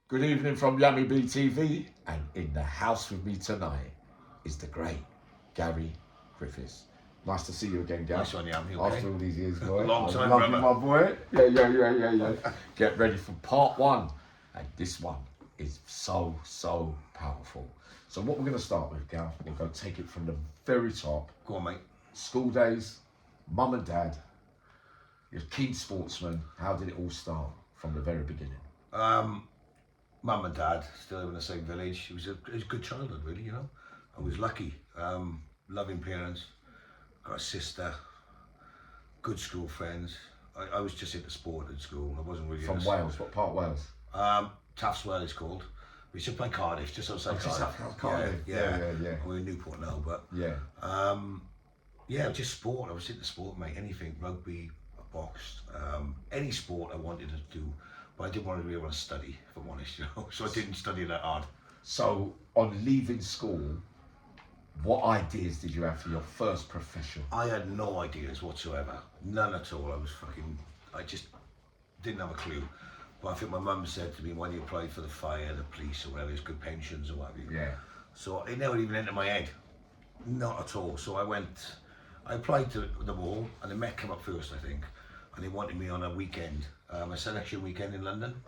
Good evening from Yammy BTV, and in the house with me tonight is the great Gary Griffiths. Nice to see you again, Gary. Nice one, Yammy. Okay. After all these years, boy. Long time, love you, brother. my boy. Yeah. Get ready for part one, and this one is so powerful. So what we're going to start with, Gal, we're going to take it from the very top. Go on, mate. School days, mum and dad, you're a keen sportsman. How did it all start from the very beginning? Mum and dad still live in the same village. It was a good childhood, really. You know, I was lucky. Loving parents. Got a sister. Good school friends. I was just into sport at school. I wasn't really From Wales. What part of Wales? Taftswell it's called. It's just by Cardiff, just outside Cardiff. Cardiff. Yeah. We're in Newport now, but just sport. I was into sport, mate. Anything, rugby, boxed, any sport I wanted to do. But I didn't really want to study, if I'm honest, you know. So I didn't study that hard. So on leaving school, what ideas did you have for your first profession? I had no ideas whatsoever. None at all. I just didn't have a clue. But I think my mum said to me, when you apply for the fire, the police, or whatever, there's good pensions or whatever. Yeah. So it never even entered my head. Not at all. So I applied to them all, and the Met came up first, I think. And they wanted me on a weekend, a selection weekend in London.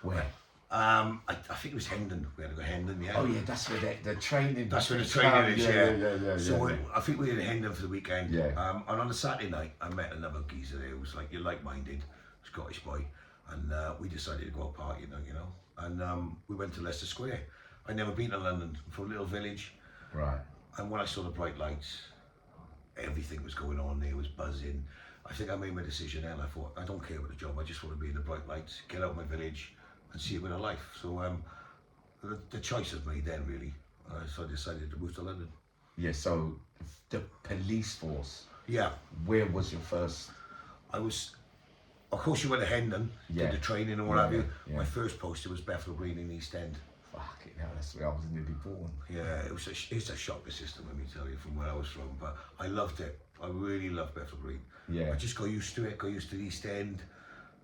Where? I think it was Hendon. We had to go Hendon, yeah. Oh yeah, that's where the training. That's where the training is, yeah. So yeah. I think we were in Hendon for the weekend. Yeah. And on a Saturday night, I met another geezer there who was like, you're like-minded, Scottish boy. And we decided to go out partying, you know. And we went to Leicester Square. I'd never been to London, from a little village. Right. And when I saw the bright lights, everything was going on there, it was buzzing. I think I made my decision then. I thought, I don't care about the job, I just want to be in the bright lights, get out of my village and see a bit of life. So the choice was made then, really. So I decided to move to London. Yeah, so the police force. Yeah. Where was your first? Of course you went to Hendon, did the training and what have you. Yeah. My first post was Bethnal Green in East End. Fuck it, now that's where I was nearly born. Yeah, it's a shocker system, let me tell you, from where I was from, but I loved it. I really loved Bethnal Green. Yeah. I just got used to it, got used to the East End.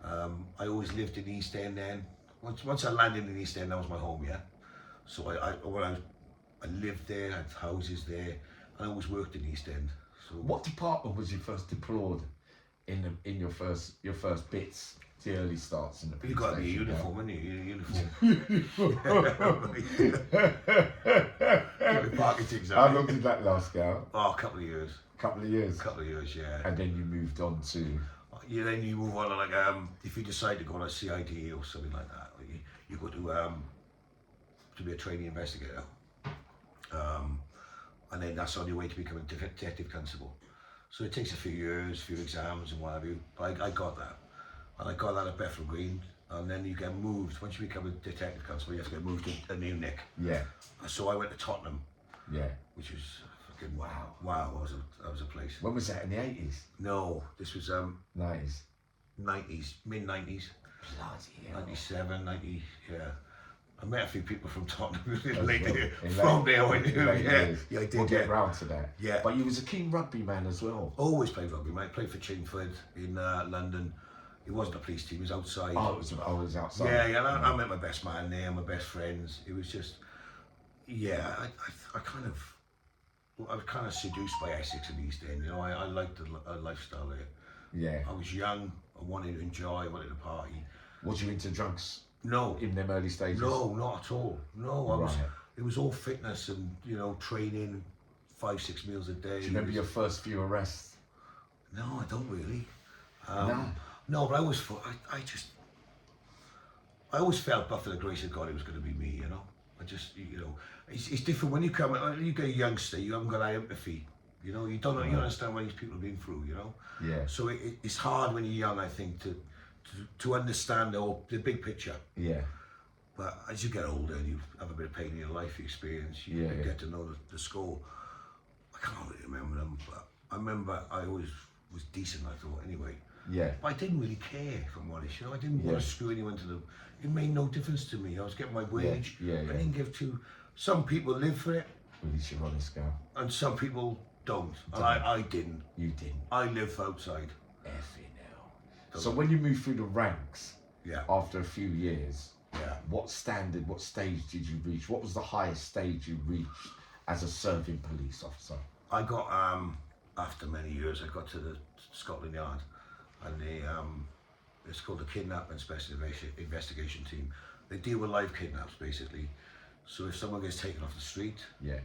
I always lived in the East End then. Once I landed in the East End, that was my home, yeah. So I lived there, I had houses there, and I always worked in the East End. So what department was you first deployed in your first bits? The early starts in the police you got to be a station, uniform, haven't you? Uniform. How long did that last, Gal? Oh, a couple of years. Couple of years, yeah. And then you moved on to. Yeah, then you move on to if you decide to go on a CID or something like that, you go to be a trainee investigator, and then that's on your way to become a detective constable. So it takes a few years, a few exams and what have you. But I got that, and I got that at Bethnal Green, and then you get moved. Once you become a detective constable, you have to get moved to a new nick. Yeah. So I went to Tottenham. Yeah. Which was fucking wow. That was a place. When was that, in the 80s? No, this was 90s. 90s, mid 90s. Bloody hell. 97, 90, yeah. I met a few people from Tottenham later. From there, I knew. Yeah, I did. We'll get round to that. Yeah. But you was a keen rugby man as well. Always played rugby, mate. Played for Chingford in London. It wasn't a police team, it was outside. Oh, I was outside. Yeah, I met my best man there, my best friends. It was just, I was kind of seduced by Essex and East End. You know, I liked the lifestyle there. Yeah. I was young, I wanted to enjoy, I wanted to party. Was you into drugs? No. In them early stages? No, not at all. No, it was all fitness and, training, 5-6 meals a day. Do you remember your first few arrests? No, I don't really. No. No, but I always felt, but for the grace of God, it was going to be me, you know. It's different when you get a youngster, you haven't got that empathy, you know. You don't understand what these people have been through, you know. Yeah. So it's hard when you're young, I think, to understand the big picture. Yeah. But as you get older and you have a bit of pain in your life experience, you get to know the score. I can't really remember them, but I remember I always was decent, I thought, anyway. Yeah. But I didn't really care, if I'm honest, you know. I didn't want to screw anyone to them. It made no difference to me. I was getting my wage. Yeah. I didn't give to. Some people live for it. At least you're honest, Gal. And some people don't. And I didn't. You didn't. I live outside. Effing hell. So when you moved through the ranks, after a few years, what standard, what stage did you reach? What was the highest stage you reached as a serving police officer? I got, after many years, I got to the Scotland Yard, and it's called the Kidnap and Specialization Investigation Team. They deal with live kidnaps, basically. So if someone gets taken off the street, Yeah.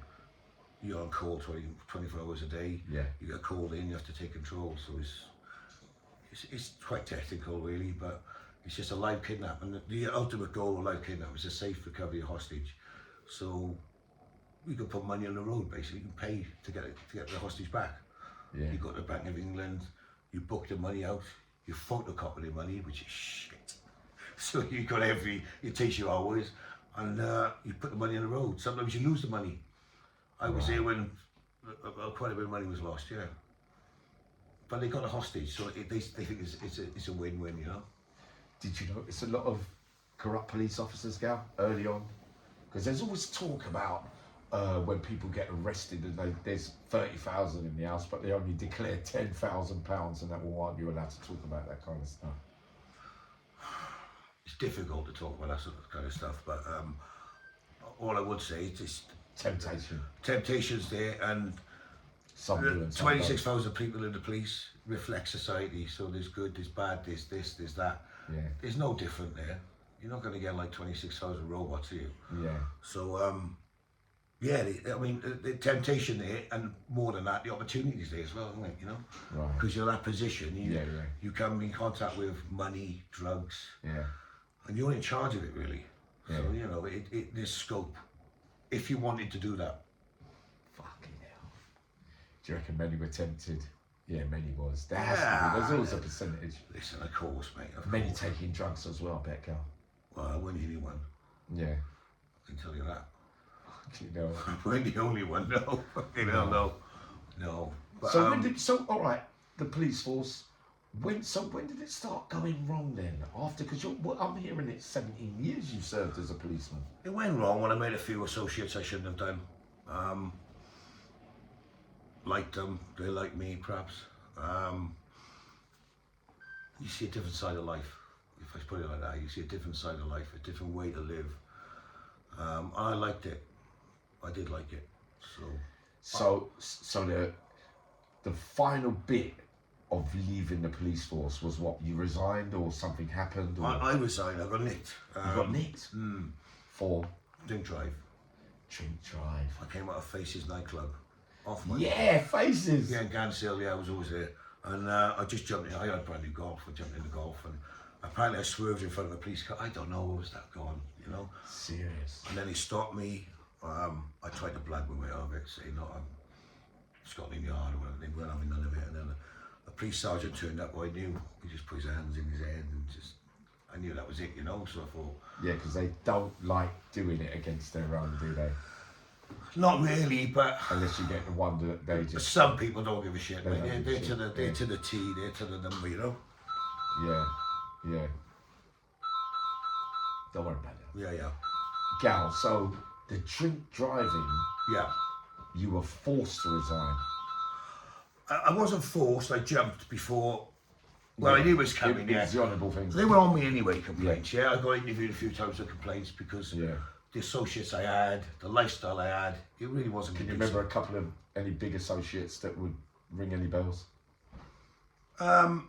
you're on call 24 hours a day. Yeah. You get called in, you have to take control. So it's quite technical, really, but it's just a live kidnap. And the ultimate goal of live kidnap is a safe recovery of hostage. So you can put money on the road, basically. You can pay to get the hostage back. Yeah. You go to the Bank of England, you book the money out, you photocopy the money, which is shit. So you got it takes you hours, and you put the money on the road. Sometimes you lose the money. I was there when quite a bit of money was lost, yeah. But they got a hostage, so they think it's a win-win, you know. Did you notice a lot of corrupt police officers, Gal, early on? Because there's always talk about when people get arrested and there's 30,000 in the house, but they only declare £10,000, and that will want you allowed to talk about that kind of stuff. It's difficult to talk about that sort of kind of stuff, but all I would say is just temptation's there, and 26,000 people in the police reflect society. So there's good, there's bad, there's this, there's that. Yeah. There's no different there. You're not going to get like 26,000 robots, are you? Yeah. So yeah, the temptation there, and more than that, the opportunities there as well, isn't it? You know, Right. because you're in that position, Yeah. you come in contact with money, drugs, Yeah. and you're in charge of it, really. Yeah. So you know, there's scope if you wanted to do that. Fucking hell. Do you reckon many were tempted? Yeah, many was. There has to be. There's always a percentage. Listen, of course, mate. Many taking drugs as well, I bet, Gal. Well, I wasn't the only one. Yeah. I can tell you that. Fucking hell. I wasn't the only one. No. Fucking hell, no. But, so all right, the police force. When did it start going wrong then? After, because I'm hearing it's 17 years you served as a policeman. it went wrong when I made a few associates I shouldn't have done. Liked them, they liked me, perhaps. You see a different side of life. If I put it like that, you see a different side of life, a different way to live. And I liked it. I did like it. So the final bit of leaving the police force was what? You resigned, or something happened? Or I resigned. I got nicked. you got nicked for Drink drive. drink drive. I came out of Faces nightclub. Off my Faces. Yeah, in Ganshill, I was always there. And I just jumped in. I had a brand new Golf. I jumped in the Golf, and apparently I swerved in front of a police car. I don't know, what was that going, you know? Serious. And then he stopped me. I tried to blag my way out of it, saying, no, I'm Scotland Yard or whatever. They weren't having none of it. And then a police sergeant turned up who I knew. He just put his hands in his head and I knew that was it, you know? So I thought... Yeah, because they don't like doing it against their own, do they? Not really, but... Unless you get the one that they just... Some people don't give a shit, They mate. don't They're give a to shit, the T, they're to the number, you know? Yeah. Don't worry about it. Yeah. Gal, so the drink driving, Yeah. you were forced to resign. I wasn't forced, I jumped before... Well, I knew it was coming, It was the honourable thing. They were on me anyway, complaints, yeah. I got interviewed a few times for complaints because Yeah. the associates I had, the lifestyle I had, it really wasn't Can you conducive. remember a couple of any big associates that would ring any bells? I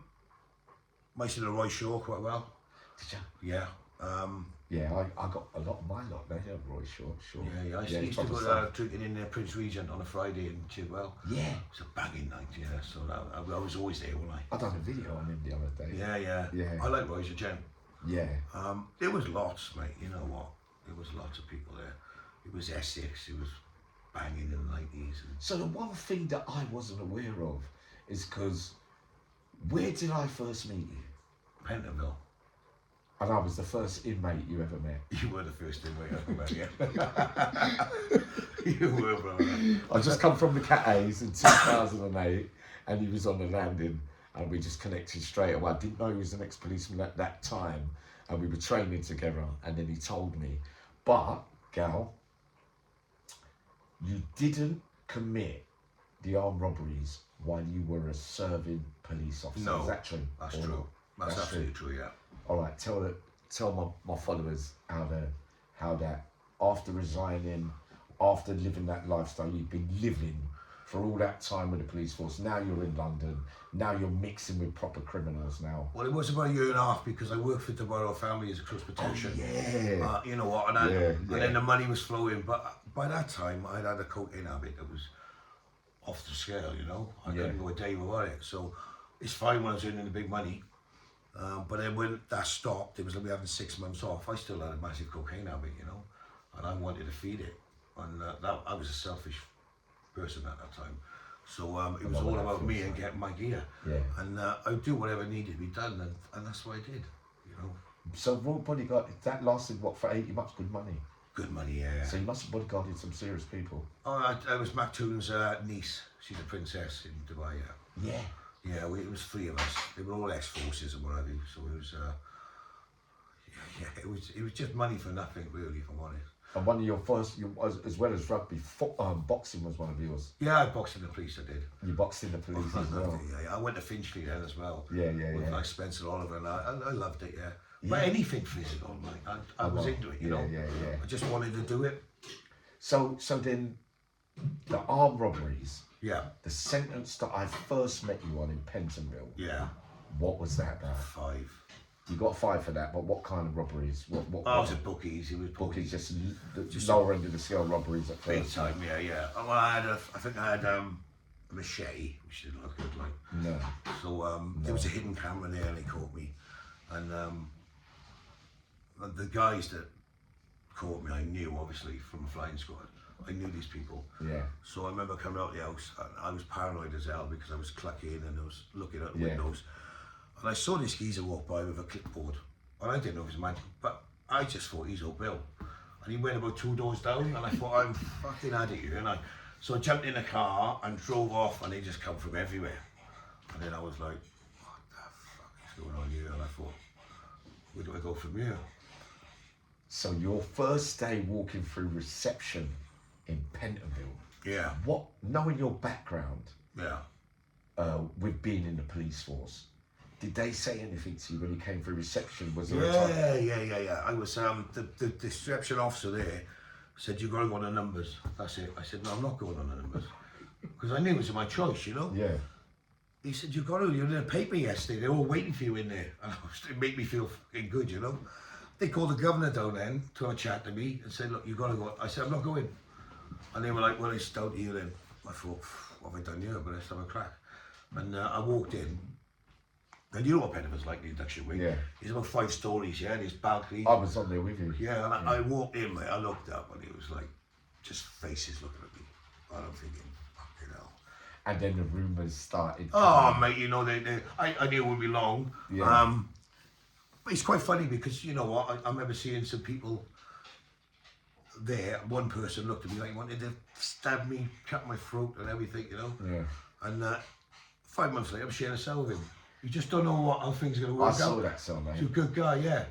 used to know Roy Shaw quite well. Did you? Yeah. Yeah, I got a lot of my lot. They had Roy Shaw, sure. Yeah. I used to go drinking in Prince Regent on a Friday in Chidwell. Yeah. It was a banging night, yeah. So I was always there, wasn't I? I done a video on him the other day. Yeah. I like Roy's a gent. Yeah. There was lots, mate. You know what? There was lots of people there. It was Essex. It was banging in the 90s. So the one thing that I wasn't aware of is because where did I first meet you? Pentonville. And I was the first inmate you ever met. You were the first inmate I ever met, yeah. You were, brother. I just come from the Cat A's in 2008, and he was on the landing, and we just connected straight away. I didn't know he was an ex-policeman at that time, and we were training together, and then he told me, but, Gal, you didn't commit the armed robberies while you were a serving police officer. No, Is that true? That's Or true. not? That's absolutely true, yeah. All right, tell tell my followers how that after resigning, after living that lifestyle you've been living for all that time with the police force, now you're in London, now you're mixing with proper criminals now. Well, it was about a year and a half because I worked for the Borough Family as a cross protection. Yeah. You know what, and then the money was flowing, but by that time I'd had a cocaine habit that was off the scale, you know. I couldn't go a day without it, so it's fine when I was earning the big money. But then when that stopped, it was like we having 6 months off. I still had a massive cocaine habit, you know, and I wanted to feed it. And I was a selfish person at that time. So it was all about me and getting my gear. Yeah. And I'd do whatever needed to be done, and that's what I did, you know. So Royal Bodyguard, that lasted what, for 18 months? Good money. Good money, yeah. So you must have bodyguarded some serious people. Oh, I was Maktoon's niece. She's a princess in Dubai, yeah. Yeah. Yeah, it was 3 of us. They were all ex-forces and what have you. So it was, it was just money for nothing, really, if I'm honest. And one of your first, as well as rugby, boxing was one of yours. Yeah, I boxed in the police, I did. You boxed in the police as well. Yeah, I went to Finchley then as well. Yeah. With like Spencer Oliver, and I loved it, yeah. But anything physical, like, I was into it, you know. Yeah. I just wanted to do it. So then, the armed robberies. Yeah. The sentence that I first met you on in Pentonville. Yeah. What was that about? 5. You got 5 for that, but what kind of robberies? What I was at bookies. It was bookies, just lower end of the scale robberies at big first. time, yeah. Well, I think I had a machete, which didn't look good, like. No. So there was a hidden camera there, and they caught me, and the guys that caught me, I knew obviously from the flying squad. I knew these people. Yeah. So I remember coming out the house, and I was paranoid as hell because I was clucking and I was looking out the windows. And I saw this geezer walk by with a clipboard, and I didn't know it was mine, but I just thought he's old Bill. And he went about 2 doors down, and I thought, I'm fucking at it here. So I jumped in the car and drove off, and they just come from everywhere. And then I was like, what the fuck is going on here? And I thought, where do I go from here? So your first day walking through reception in Pentonville. Yeah. What, knowing your background, Yeah. with being in the police force, did they say anything to you when you came through reception? Was there Yeah. I was the reception officer there said, you got to go on the numbers. That's it. I said, no, I'm not going on the numbers, because I knew it was my choice, you know. Yeah. He said, you got to. You're in the paper yesterday. They were all waiting for you in there. And it made me feel fucking good, you know. They called the governor down then to have a chat to me and said, look, you got to go. I said, I'm not going. And they were like, well, it's down to you then. I thought, what have I done here? But let's have a crack. And I walked in. And you know what Pentonville's like, the induction wing? Yeah. It's about 5 stories, yeah, and it's balcony. I was on there with you. Yeah, and I walked in, mate, I looked up, and it was like, just faces looking at me. And I'm thinking, fucking hell. And then the rumours started. Oh, mate, you know, I knew it would be long. Yeah. But it's quite funny because, you know what, I remember seeing some people there. One person looked at me like he wanted to stab me, cut my throat and everything, you know. Yeah. And 5 months later, I'm sharing a cell with him. You just don't know how things are going to work out. I saw that cell, mate. He's a good guy, yeah.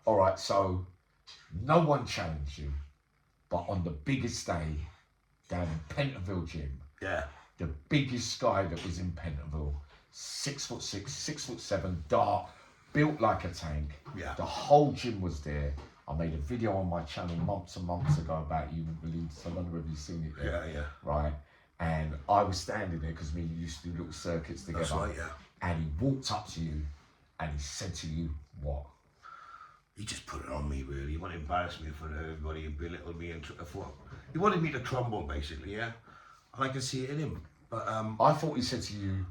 All right, so no one challenged you, but on the biggest day down in Pentonville gym, Yeah. the biggest guy that was in Pentonville, 6'6", 6'7", dark, built like a tank. Yeah. The whole gym was there. I made a video on my channel months and months ago about you, so I don't know if you've seen it yet. Yeah. Right, and I was standing there because we used to do little circuits together. That's right, yeah. And he walked up to you, and he said to you, what? He just put it on me, really. He wanted to embarrass me in front of everybody and belittle me. And he wanted me to crumble, basically, yeah? And I could see it in him. But I thought he said to you,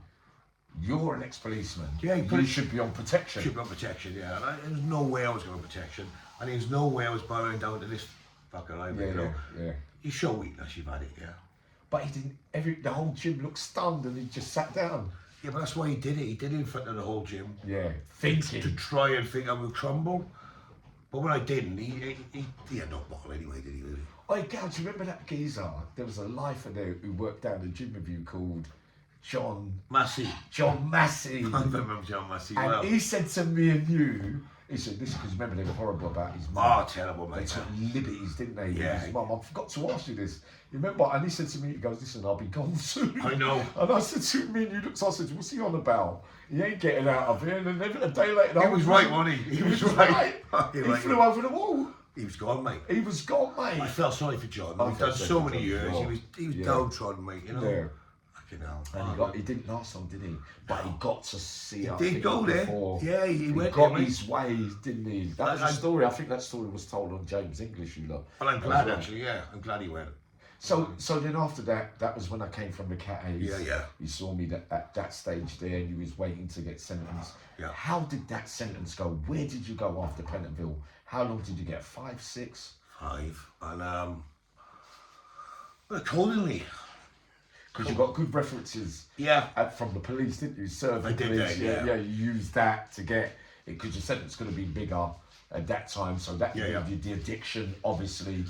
you're an ex-policeman. Yeah, you should be on protection. Should be on protection, yeah. And there was no way I was going on protection. And there was no way I was bowing down to this fucker over, you know? Yeah. You show weakness, you've had it, yeah. But he didn't, the whole gym looked stunned and he just sat down. Yeah, but that's why he did it. He did it in front of the whole gym. Yeah, thinking. To try and think I would crumble. But when I didn't, he had no bottle anyway, did he really? Oh, God, do you remember that geezer? There was a lifer there who worked down the gym with you called John Massey. Massey. I remember John Massey and well. he said to me and you, He said, this because remember they were horrible about his mum. Oh, terrible, They mate. took liberties, didn't they? Yeah. With his mum. I forgot to ask you this. You remember? And he said to me, he goes, listen, I'll be gone soon. I know. And I said to me, and you looked, I said, what's he on about? He ain't getting out of here. And then a day later, He was right, wasn't he? He was right. He Right. flew over the wall. He was gone, mate. He was gone, mate. I felt sorry for John. I He'd felt done sorry so for many John, years. yeah. He was Yeah. downtrodden, mate. You know. Yeah. Fucking hell. And he didn't last long, did he? But he got to see it. Did go there. Yeah, he went got there, his ways, didn't he? That was a story. I think that story was told on James English, you lot. Well, I'm glad actually. Yeah, I'm glad he went. So then after that, that was when I came from the Cat A's. Yeah. You saw me at that stage there, and you was waiting to get sentenced. Yeah. How did that sentence go? Where did you go after Pentonville? How long did you get? 5, 6? 5. And accordingly. Because you got good references. Yeah. From the police, didn't you? Serving I did police. that, yeah. You used that to get it because your sentence going to be bigger at that time. So that gave you the addiction, obviously.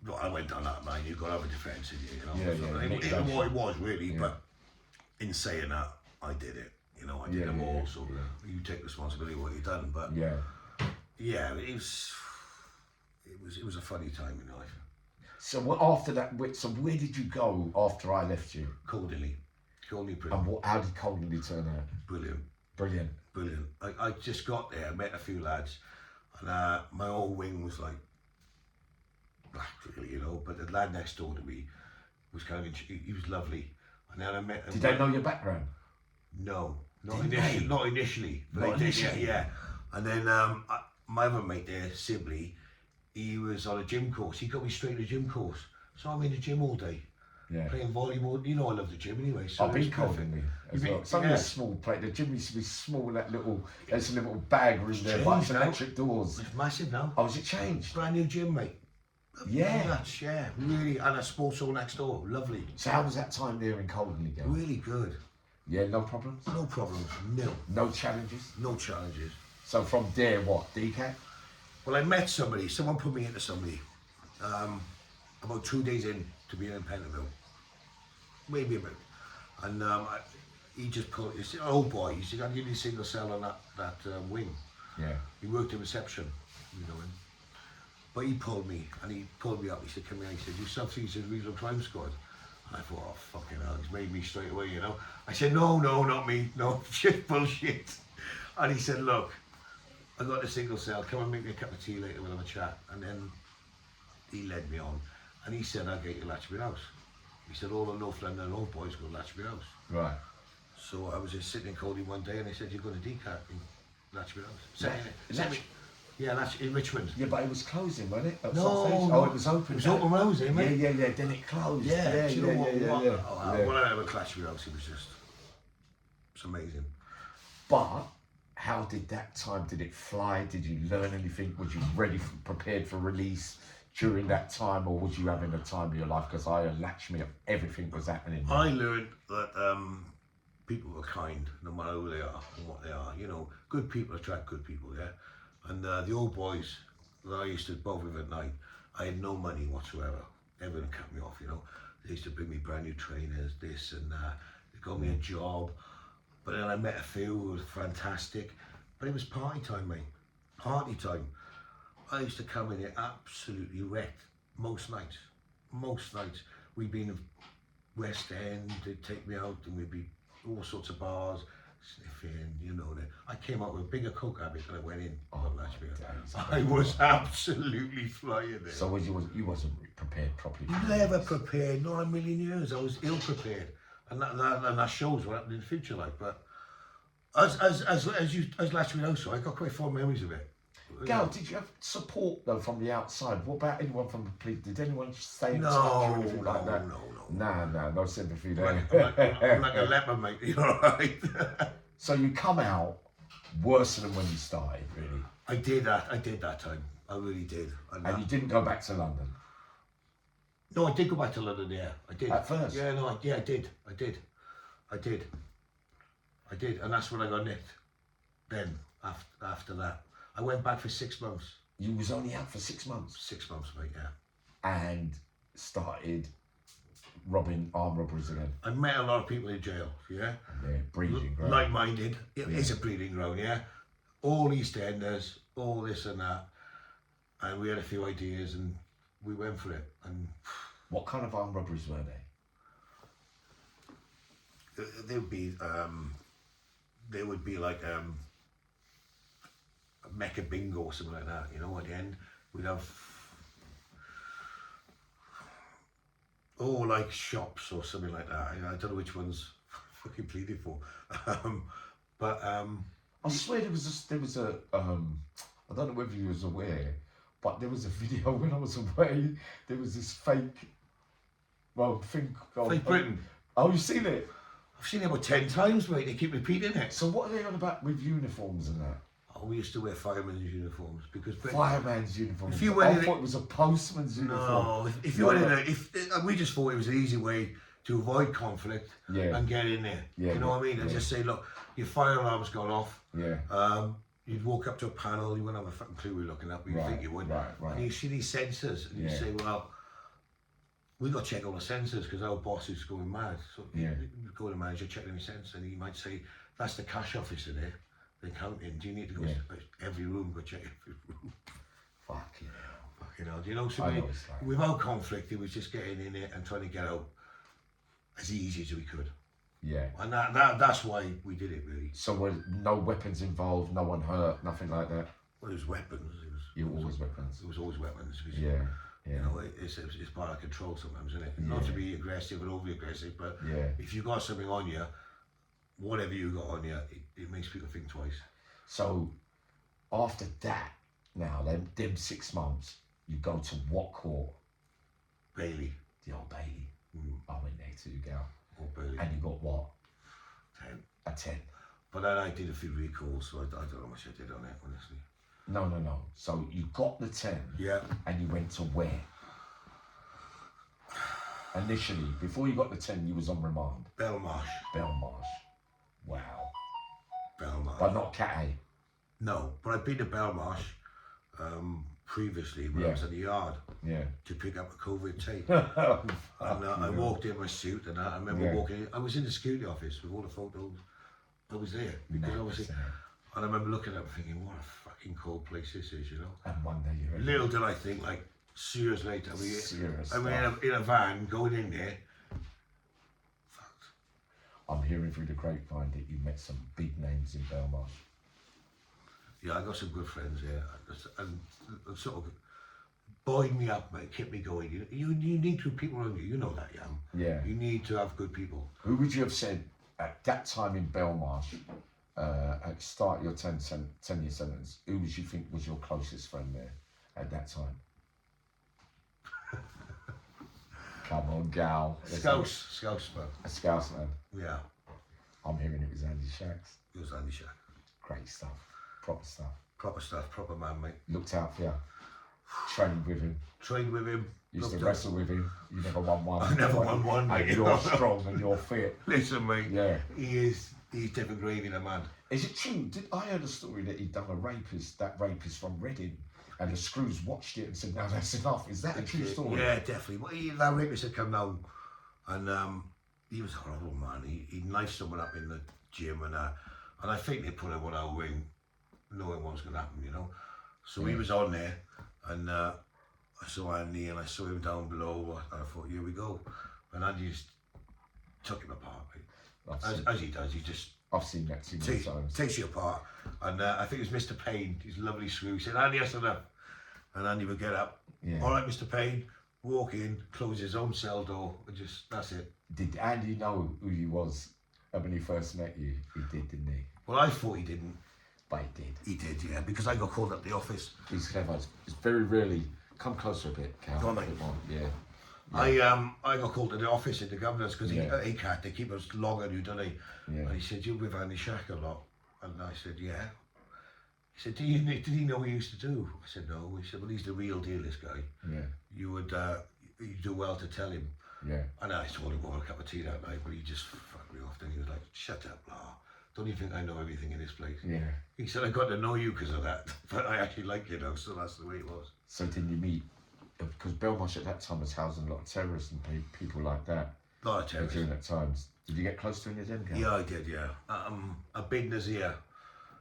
No, I went down that line. You've got to have a defence in you, know. Yeah. It what it was really, but in saying that, I did it. You know, I did them all. So you take responsibility for what you've done. But yeah, it was a funny time in life. So after that, so where did you go after I left you? Coldly prison. And how did Coldly turn out? Brilliant. I just got there, met a few lads, and my whole wing was like black, really, you know. But the lad next door to me was he was lovely. And then I met him. Did they know your background? No, not initially. But Not they initially? did, yeah. And then my other mate there, Sibley, he was on a gym course. He got me straight to the gym course. So I'm in the gym all day. Yeah. Playing volleyball. You know I love the gym anyway. So I've been Coldly as well. It's only a small place. The gym used to be small, there's a little bag room there, but it's electric doors. It's massive now. Oh, has it changed? Brand new gym, mate. Yeah. Nuts, yeah. Really, and a sports hall next door. Lovely. So how was that time there in Coldly, girl? Really good. Yeah, no problems? No problems. Nil. No challenges? No challenges. So from there, what, DCAT? Well, I met somebody. Someone put me into somebody. About 2 days in to being in Pentonville. Maybe a bit. And he just pulled, he said, oh boy, he said, I'll give you a single cell on that wing. Yeah. He worked in reception, you know him. But he pulled me, and he pulled me up. He said, come here. He said, you substitute to the Regional Crime Squad. And I thought, oh, fucking hell, he's made me straight away, you know. I said, no, not me. No, shit, bullshit. And he said, look, I got a single cell. Come and make me a cup of tea later. We'll have a chat. And then he led me on. And he said, I'll get you Latchbury House. He said, all the North London old boys go to Latchbury House. Right. So I was just sitting in Cody one day, and they said, you're going to DCAT in Latchbury House. Yeah, that's in Richmond. Yeah, but it was closing, wasn't it? No, Oh, it was open. It was open when I was there, mate. Yeah. Then it closed. Yeah. Yeah. When I had a Latchbury House, it was just, it's amazing. But how did that time? Did it fly? Did you learn anything? Was you prepared for release during that time, or was you having a time of your life? Because I latched me up, everything was happening. I learned that people are kind, no matter who they are and what they are. You know, good people attract good people, yeah. And the old boys that I used to both with at night, I had no money whatsoever. Everyone cut me off, you know. They used to bring me brand new trainers, this and that. They got me a job. But then I met a few who were fantastic. But it was party time, mate. Party time. I used to come in here absolutely wrecked most nights. We'd been in West End, they'd take me out, and we'd be all sorts of bars, sniffing, you know that. I came out with a bigger coke habit than I went in. I was absolutely flying there. So you wasn't prepared properly? Never prepared, not a million years. I was ill prepared, and that shows what happened in the future, like. But as Latchbury House, I got quite fond memories of it. Gal, did you have support though from the outside? What about anyone from the police? Did anyone stay in touch or anything like that? No. No sympathy there. I'm like a leper, mate. You're alright. So you come out worse than when you started, really. I did that time. I really did. And you didn't go back to London? No, I did go back to London, yeah. I did. At first? Yeah, no, I did. And that's when I got nicked. Then, after that. I went back for 6 months. You was only out for 6 months? 6 months, mate, yeah. And started robbing armed robberies again? I met a lot of people in jail, yeah? Yeah, breeding ground. Like-minded. It is a breeding ground, yeah? All East Enders, all this and that, and we had a few ideas and we went for it. And what kind of armed robberies were they? They would be like a Mecca bingo or something like that, you know. At the end, we'd have like shops or something like that. I don't know which ones fucking pleaded for, but I swear there was a I don't know whether you was aware, but there was a video when I was away. There was this fake thing. Fake Britain. Oh, you seen it? I've seen it about 10 times, mate. They keep repeating it. So what are they on about with uniforms and that? Oh, we used to wear firemen's uniforms because fireman's uniforms. If you went I thought it was a postman's uniform. No, if you went in there, we just thought it was an easy way to avoid conflict and get in there. Yeah, you know what I mean? And just say, look, your fire alarm's gone off. Yeah. You'd walk up to a panel, you wouldn't have a fucking clue what you're looking at, but you think you would. Right. And you see these sensors, and you say, well, we got to check all the sensors because our boss is going mad. So you go to the manager, check any sensor, and he might say, that's the cash officer there. They're counting. Do you need to go to every room? Go check every room. Fucking hell. You know, so without conflict, it was just getting in it and trying to get out as easy as we could. Yeah. And that's why we did it, really. So were no weapons involved, no one hurt, nothing like that? Well, it was weapons. Always weapons. It was always weapons. Because, yeah. You know, it's part of control sometimes, isn't it? Not to be aggressive or overly aggressive, but if you got something on you, whatever you got on you, it makes people think twice. So after that, now them 6 months, you go to what court? Bailey. The Old Bailey. I went there too, gal. Old Bailey. And you got what? 10. A 10. But then I did a few recalls, so I don't know how much I did on it, honestly. No. So you got the 10. Yeah. And you went to where? Initially, before you got the 10, you was on remand. Belmarsh. Wow. Belmarsh. But not Cat A. No, but I've been to Belmarsh previously when I was at the yard to pick up a COVID tape. And I walked in my suit and I remember walking in. I was in the security office with all the photos. I was there because obviously, and I remember looking at it thinking, what a fucking cold place this is, you know. And one day you're little did I think, like years later, in a van going in there. I'm hearing through the grapevine that you met some big names in Belmarsh. Yeah, I got some good friends here, and sort of buoyed me up, mate, kept me going. You need good people around you. You know that, Yam. Yeah. You need to have good people. Who would you have said at that time in Belmarsh, at start your 10-year sentence? Who would you think was your closest friend there at that time? Come on, gal. Scouse man. A Scouse man. Yeah. I'm hearing it was Andy Shacks. It was Andy Shack. Great stuff. Proper stuff. Proper stuff. Proper man, mate. Looked out for you. Trained with him. Used to wrestle with him. You never won one. I never won one, mate. And you're strong and you're fit. Listen, mate. Yeah. He's different gravy, the man. Is it true? I heard a story that he'd done that rapist from Reading, and the Screws watched it and said, "No, that's enough." Is that a true story? Yeah, definitely. Well, that rapist had come down, and he was a horrible man. He knifed someone up in the gym, and I think they put him on our wing, knowing what was going to happen, you know. So he was on there, and I saw Andy, and I saw him down below, and I thought, here we go. And Andy just took him apart, mate. As he does, he just... I've seen that too many times. Takes you apart. And I think it was Mr. Payne, his lovely screw, he said, Andy, that's enough. And Andy would get up. Yeah. All right, Mr. Payne, walk in, close his own cell door, and just, that's it. Did Andy know who he was when he first met you? He did, didn't he? Well, I thought he didn't. But he did. He did, yeah, because I got called up the office. He's clever. It's very rarely... Come closer a bit, Cal. Go on, mate. Yeah. I got called to the office at the governor's because he can't. They keep us longer than you, don't they? Yeah. And he said, "You with Andy Shack a lot?" And I said, "Yeah." He said, "Did he know what he used to do?" I said, "No." He said, "Well, he's the real deal, this guy. Yeah. You would you do well to tell him." Yeah. And I told him over a cup of tea that night, but he just fucked me off. Then he was like, "Shut up, blah. Don't you think I know everything in this place?" Yeah. He said, "I got to know you because of that, but I actually like you now, so that's the way it was." So didn't you meet? Because Belmarsh at that time was housing a lot of terrorists and people like that. A lot of terrorists. During that time. Did you get close to any of them guys? Yeah, I did, yeah. Abid Nazir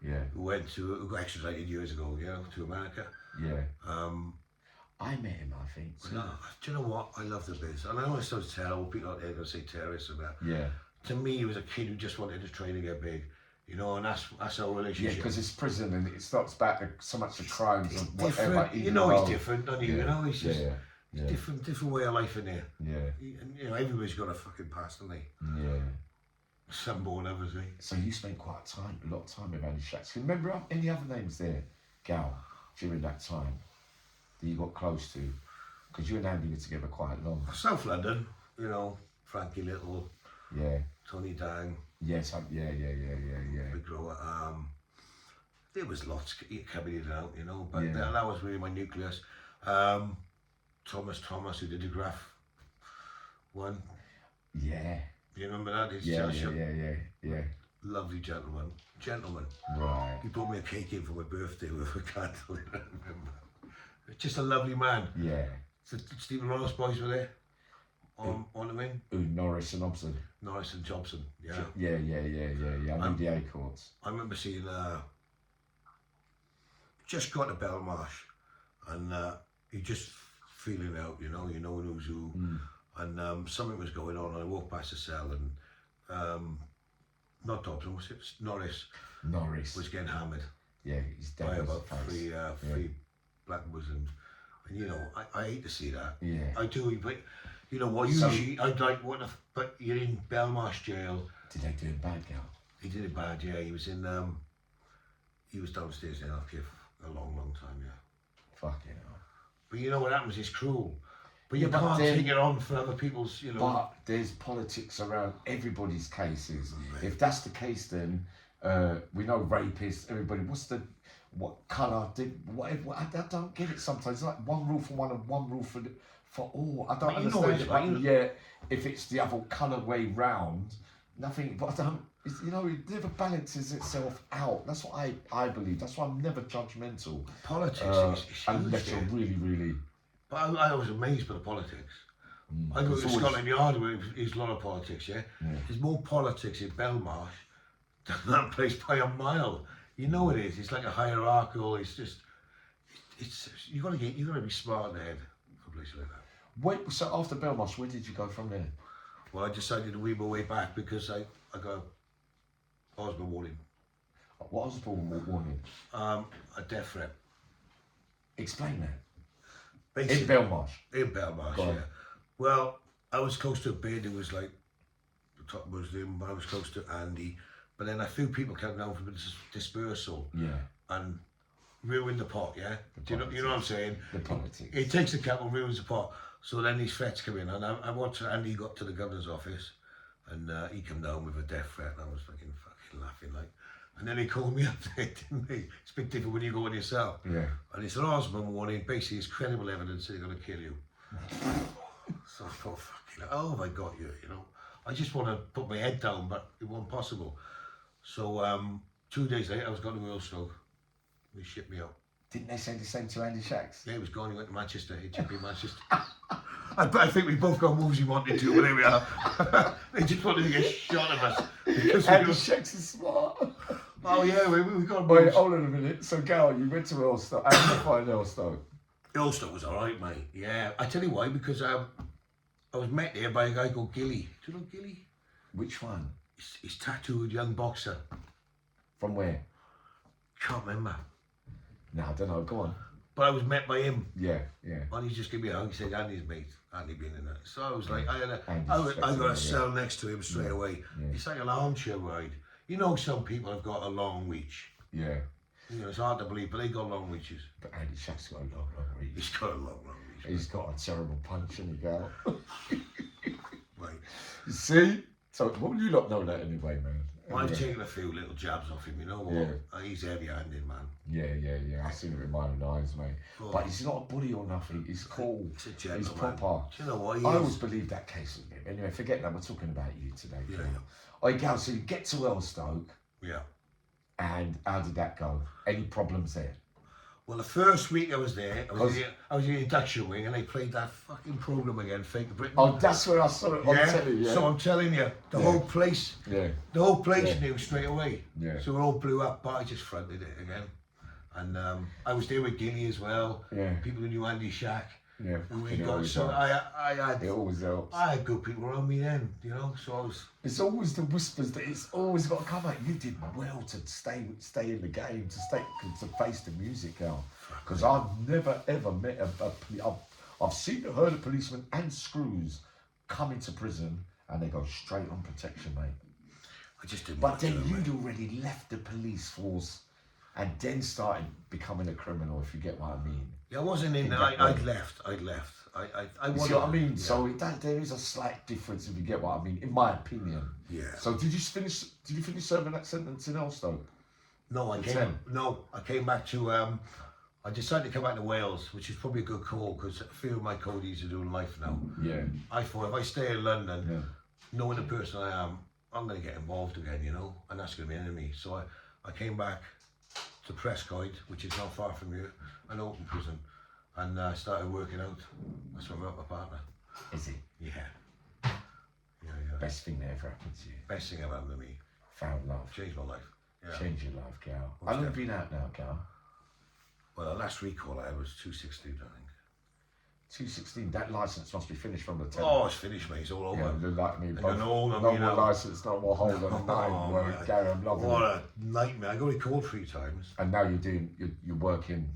Yeah. who got extradited years ago, you know, to America. Yeah. Um, I met him, I think. no, do you know what? I love the biz. And I know it sounds terrible. People out there are going to say terrorists and that. Yeah. To me, he was a kid who just wanted to train to get big. You know, and that's our relationship. Yeah, because it's prison and it's not about so much the crimes He's and whatever. different. You know he's different, don't you? Yeah. You know, he's just Yeah. different way of life in there. Yeah. And, you know, everybody's got a fucking past, don't they? Yeah. Some more than others, eh? So you spent quite a lot of time with Andy Shacks. Can you remember any other names there, Gal, during that time that you got close to? Because you and Andy were together quite long. South London, you know, Frankie Little, Yeah. Tony Dang. Yes, yeah. Big grower. There was lots coming in and out, you know, but Yeah. that was really my nucleus. Thomas, who did the graph one. Yeah. You remember that? His Yeah. Lovely gentleman. Right. He brought me a cake in for my birthday with a candle. I remember. Just a lovely man. Yeah. So Stephen Ross boys were there on the wing. Norris and Hobson. Norris and Jobson. Yeah. Yeah. I knew the Acorns. I remember seeing just got to Belmarsh and he just feeling out, you know who's who. And something was going on and I walked past the cell and not Dobson, was it? Norris was getting hammered. Yeah, he's dead. By about three black Muslims. And you know, I hate to see that. Yeah. I do, but you know what, usually I'd like, but you're in Belmarsh jail. Did they do him bad, Gal? He did it bad, yeah. He was in, he was downstairs in after a long time, yeah. Fucking hell. But you know what happens, it's cruel. But Yeah, you but can't then- take it on for other people's, you know. But there's politics around everybody's cases. If that's the case, then we know rapists, everybody. What colour? Whatever. I don't get it sometimes. It's like one rule for one and one rule for all. I don't But you know understand it's it. like- But yeah, if it's the other colour way round, nothing. But I don't. You know, it never balances itself out. That's what I believe. That's why I'm never judgmental. Politics is huge. Unless you're there. really. But I was amazed by the politics. I go It's to always- Scotland Yard where there's a lot of politics, yeah? There's more politics in Belmarsh than that place by a mile. You know it is. It's like a hierarchical. It's just, you gotta be smart in the head for a place like that. Wait. So after Belmarsh, where did you go from there? Well, I decided to weave my way back because I got Osborne warning, What was the warning? a death threat. Explain that. Basically, In Belmarsh. In Belmarsh, Go on. yeah. Well, I was close to a bid who was like the top Muslim, but I was close to Andy. But then a few people came down from the dispersal Yeah. and ruined the pot, yeah? Do you know what I'm saying? The politics. It takes a couple, ruins the pot. So then these threats come in, and I watched Andy got to the governor's office, and he came down with a death threat, and I was fucking laughing like. And then he called me up there, didn't he? It's a bit different when you go on yourself. Yeah. And he said, Osborne warning, basically it's credible evidence they're going to kill you. So I thought, fucking, oh my God, you know. I just want to put my head down, but it wasn't possible. So 2 days later, I was going to Wilstow. They shipped me out. Didn't they say the same to Andy Shacks? Yeah, he was gone. He went to Manchester. He took me to Manchester. I think we both got moves he wanted to, but there we are. They just wanted to get shot of us. Because Andy Shacks is smart. oh yeah, we got Wait, moves. hold on a minute. So, Gal, you went to Elstow. How did you find Elstow? Ulster was alright, mate. Yeah. I tell you why, because I was met there by a guy called Gilly. Do you know Gilly? Which one? He's tattooed young boxer. From where? Can't remember. No, I don't know. Go on. But I was met by him. Yeah. And he just gave me a hug. He said, Andy's mate. Andy been in it. So I was like, I Andy's got a flexible, cell next to him straight away. Yeah. It's like an armchair ride. You know, some people have got a long reach. Yeah. You know, it's hard to believe, but they got long reaches. But Andy Shacks got a long reach. He's got a long reach. He's got a terrible punch in the Gal. Right. You see? So, what would you not know that anyway, man? I've taken a few little jabs off him, you know. He's heavy-handed, man. Yeah. I've seen it with my own eyes, mate. Oh. But he's not a bully or nothing. He's cool. He's a He's gentleman. proper. Do you know what? I always believed that case was him. Anyway, forget that. We're talking about you today. Yeah. Oh, Gal, so you get to Elstow, Yeah. and how did that go? Any problems there? Well, the first week I was there, I was in the induction wing, and they played that fucking program again, Fake Britain. Oh, that's where I saw it on telly, yeah. So I'm telling you, the whole place knew straight away. Yeah. So it all blew up, but I just fronted it again. And I was there with Gilly as well. Yeah. People who knew Andy Shack. Yeah. We got, so I had. It always helps. I had good people around me then, you know. So I was. It's always the whispers that it's always got to come out. You did well to stay in the game, to face the music, girl. Because I've never ever met I've seen and heard of policemen and screws come into prison and they go straight on protection, mate. I just didn't. But then you'd already left the police force and then started becoming a criminal, if you get what I mean. Yeah, I wasn't in there. I'd left. I You see what I mean? Yeah. So there is a slight difference, if you get what I mean, in my opinion. Yeah. So did you finish serving that sentence in Elstoke? No, I came back to I decided to come back to Wales, which is probably a good call because a few of my codies are doing life now. Yeah. I thought if I stay in London, knowing the person I am, I'm going to get involved again, you know, and that's going to be an enemy. So I came back to Prescoid, which is not far from here, an open prison, and started working out. That's where I met my partner. Is it? Yeah. Best thing that ever happened to you? Best thing ever happened to me. Found love. Changed my life. Yeah. Changed your life, Gal. How long have you been out now, Gal? Well, the last recall I had was 216, I think. 216, that licence must be finished from the 10. Oh, it's finished, mate. It's all over. Yeah, like me. Both. No more licence, no more hold on nine. Gary, I'm loving what a nightmare. I got recalled 3 times. And now you're working.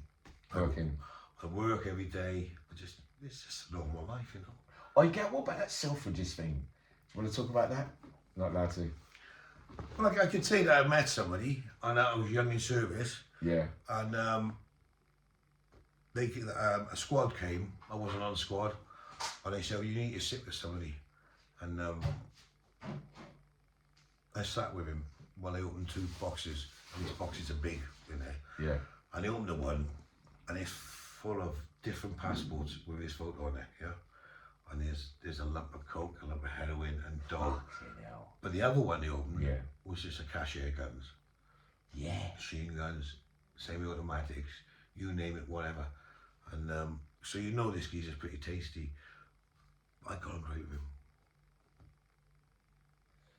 I work every day. It's just a normal life, you know. Oh, what about that Selfridges thing? Do you want to talk about that? Not allowed to. Well, I could say that I met somebody, and I was young in service. Yeah. And a squad came. I wasn't on the squad, and they said, well, "You need to sit with somebody." And I sat with him while they opened 2 boxes, and these boxes are big in there. Yeah. And they opened the one, and it's full of different passports with his photo on it. Yeah. And there's a lump of coke, a lump of heroin, and dog. But the other one they opened was just a cache of guns. Yeah. Machine guns, semi-automatics, you name it, whatever. And so you know this geezer's pretty tasty. I got on great with him.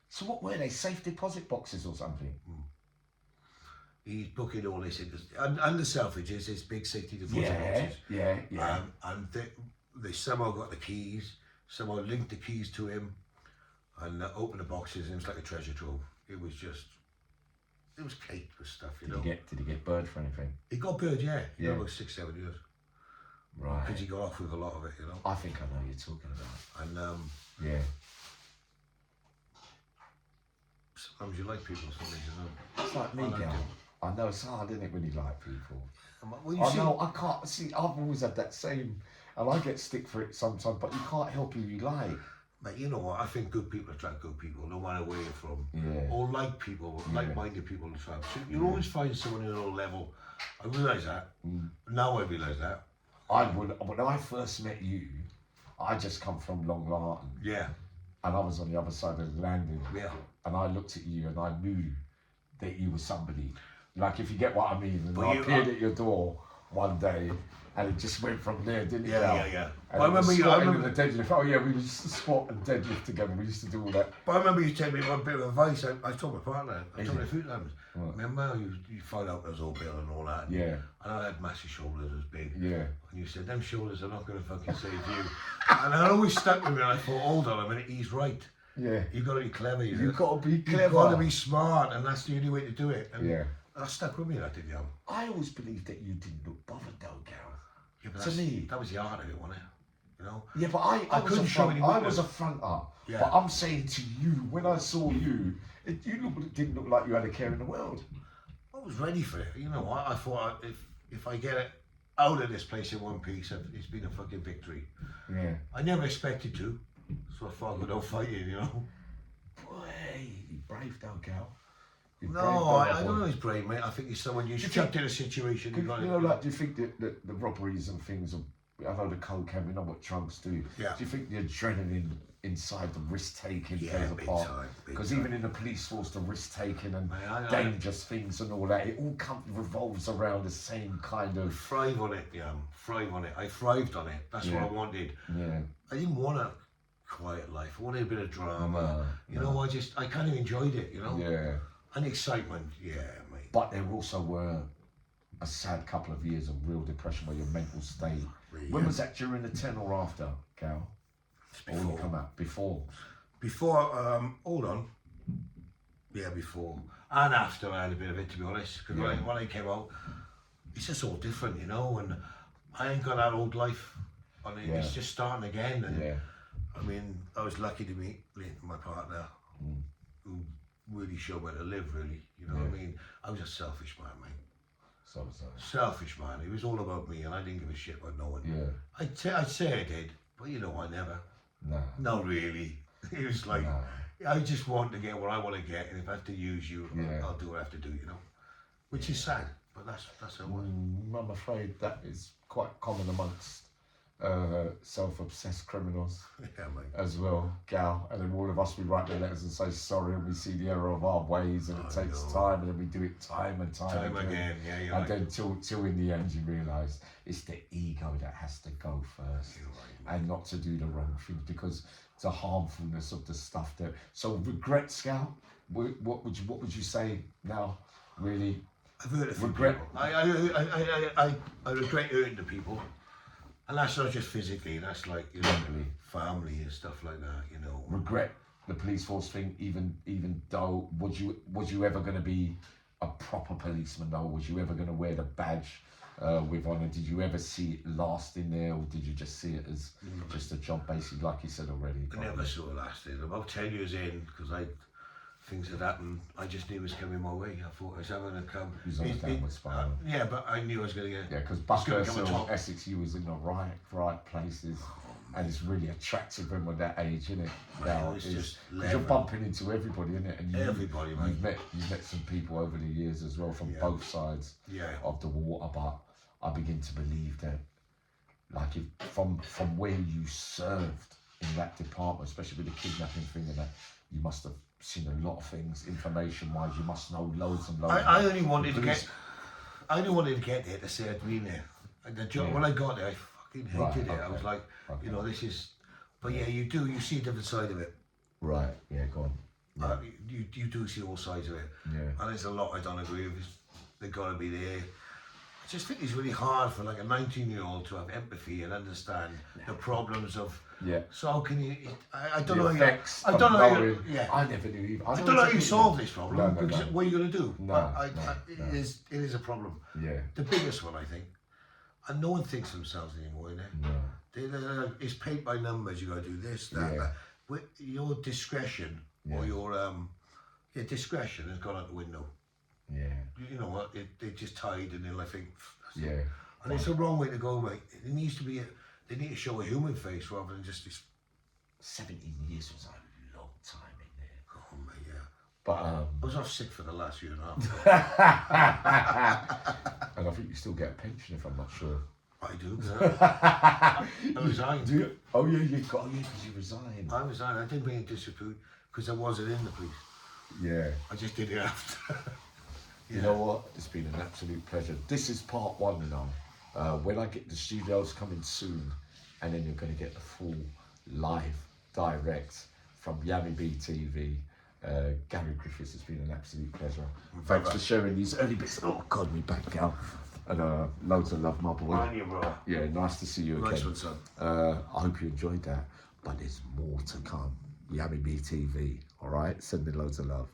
So what were they? Safe deposit boxes or something? He's booking all this in. And the Selfridges, this big safety deposit boxes. Yeah. And they somehow got the keys, somehow linked the keys to him, and opened the boxes, and it was like a treasure trove. It was caked with stuff, you know. Did he get burned for anything? He got burned, yeah. He got about 6-7 years. Right. Because he got off with a lot of it, you know. I think I know what you're talking about. And yeah. Sometimes you like people, sometimes you don't. It's like me, Gal. I know it's hard, isn't it, when you like people? Well, I can't see. I've always had that same, and I get stick for it sometimes. But you can't help who you like. Mate, you know what? I think good people attract good people, no matter where you're from. Yeah. Or like people, like-minded people attract. So you'll always find someone in a low level. I realise that. Now I realise that. When I first met you, I just come from Long Lartin. Yeah. And I was on the other side of the landing. Yeah. And I looked at you and I knew that you were somebody. Like, if you get what I mean. And but I appeared at your door one day and it just went from there, didn't it? Yeah. And I remember the deadlift. Oh yeah, we used to squat and deadlift together. We used to do all that. But I remember you telling me one bit of advice. I told my partner. I told her a few times. Right. Remember, you found out there was all bill and all that. Yeah. And I had massive shoulders, as big. Yeah. And you said, them shoulders are not going to fucking save you. And it always stuck with me. And I thought, hold on a minute, he's right. Yeah. You've got to be clever. You've got to be clever. You've got to be smart, and that's the only way to do it. And yeah. That stuck with me, that did, yeah. I always believed that you didn't look bothered, though, Gareth. Yeah, but to me, that was the art of it, wasn't it? You know. Yeah, but I couldn't show any. I was a fronter. Yeah. But I'm saying to you, when I saw you, didn't look like you had a care in the world. I was ready for it. You know, I thought if I get it out of this place in one piece, it's been a fucking victory. Yeah. I never expected to, so I thought I'd go fighting, you know. Boy, you're brave though, Cal. No, I don't know he's brave, mate. I think he's someone you chucked in a situation. Do you think that the robberies and things I know the cocaine, we know what drugs do. Yeah. Do you think the adrenaline inside the risk-taking Yeah, plays a big part? time, big Because time. even in the police force, the risk-taking and Man, dangerous things and all that, it all revolves around the same kind of... Thrive on it, yeah. Thrive on it. I thrived on it. That's what I wanted. Yeah. I didn't want a quiet life. I wanted a bit of drama. You know, I kind of enjoyed it, you know? Yeah. And excitement, yeah, mate. But there also were a sad couple of years of real depression where your mental state... When was that, during the 10 or after, Gal? Before. Or you come out? Before? Before, hold on. Yeah, before. And after I had a bit of it, to be honest. Because when I came out, it's just all different, you know, and I ain't got that old life. And it's just starting again. And I mean, I was lucky to meet my partner, who really showed me to live, really. You know what I mean? I was a selfish man, mate. Selfish man. It was all about me, and I didn't give a shit about no one. Yeah. I'd say I did, but you know, I never. No. Not really. It was like, I just want to get what I want to get, and if I have to use you, I'll do what I have to do, you know? Which is sad, but that's how it was. I'm afraid that is quite common amongst self-obsessed criminals as well, Gal. And then all of us, we write the letters and say sorry, and we see the error of our ways, and it takes time, and then we do it time and time again. Yeah, and then till in the end you realise it's the ego that has to go first, and not to do the wrong thing, because the harmfulness of the stuff that. So regrets, Gal. What would you say now? Really, I've hurt a few people. I regret hurting the people. And that's not just physically, that's like, you know, family and stuff like that, you know. Regret the police force thing, even though, was you ever going to be a proper policeman though? Was you ever going to wear the badge with honour? Did you ever see it last in there, or did you just see it as just a job, basically, like you said already? I never saw it lasted. About 10 years in, because things had happened, I just knew it was coming my way. I thought I was going to come. He was on a downward spiral. Yeah, but I knew I was going to get... Yeah, because Buckhurst, Essex, you was in the right places. And it's really attractive when we're that age, isn't it? Now, because you're bumping into everybody, isn't it? And everybody, mate. You've met some people over the years as well from both sides of the water, but I begin to believe that, like, if, from where you served in that department, especially with the kidnapping thing and that, you must have seen a lot of things, information-wise. You must know loads and loads. I only wanted to get there to say I'd been there. And the job, when I got there, I fucking hated it. I was like, you know, this is... But yeah, you see a different side of it. Right, yeah, go on. Yeah. You do see all sides of it. Yeah. And there's a lot I don't agree with. They've got to be there. I just think it's really hard for like a 19-year-old to have empathy and understand the problems of... Yeah. So how can you... I don't know how I don't know how you... I never knew either. I don't know how you solve this problem. No, because what are you going to do? No, it is a problem. Yeah. The biggest one, I think. And no one thinks of themselves anymore, you know? No. It's paid by numbers. You got to do this, that. With your discretion or your discretion has gone out the window. Yeah. You know what? They just tied, and then I think. And it's the wrong way to go, mate. It needs to be. They need to show a human face rather than just this. 17 years was a long time in there. Oh mate, yeah. But I was off sick for the last year and a half. And I think you still get a pension, if I'm not sure. I do. I resigned. Do you? Oh yeah, because you resigned. I resigned. I didn't bring it disrepute because I wasn't in the police. Yeah. I just did it after. You know what? It's been an absolute pleasure. This is part one now. When I get the studios coming soon, and then you're going to get the full live, direct from Yammy BTV. Gary Griffiths, has been an absolute pleasure. Thanks for sharing these early bits. Oh God, we back, Gal. And loads of love, my boy. Mind you, bro. Yeah, nice to see you again. Nice one, son. I hope you enjoyed that. But there's more to come. Yammy BTV. All right, send me loads of love.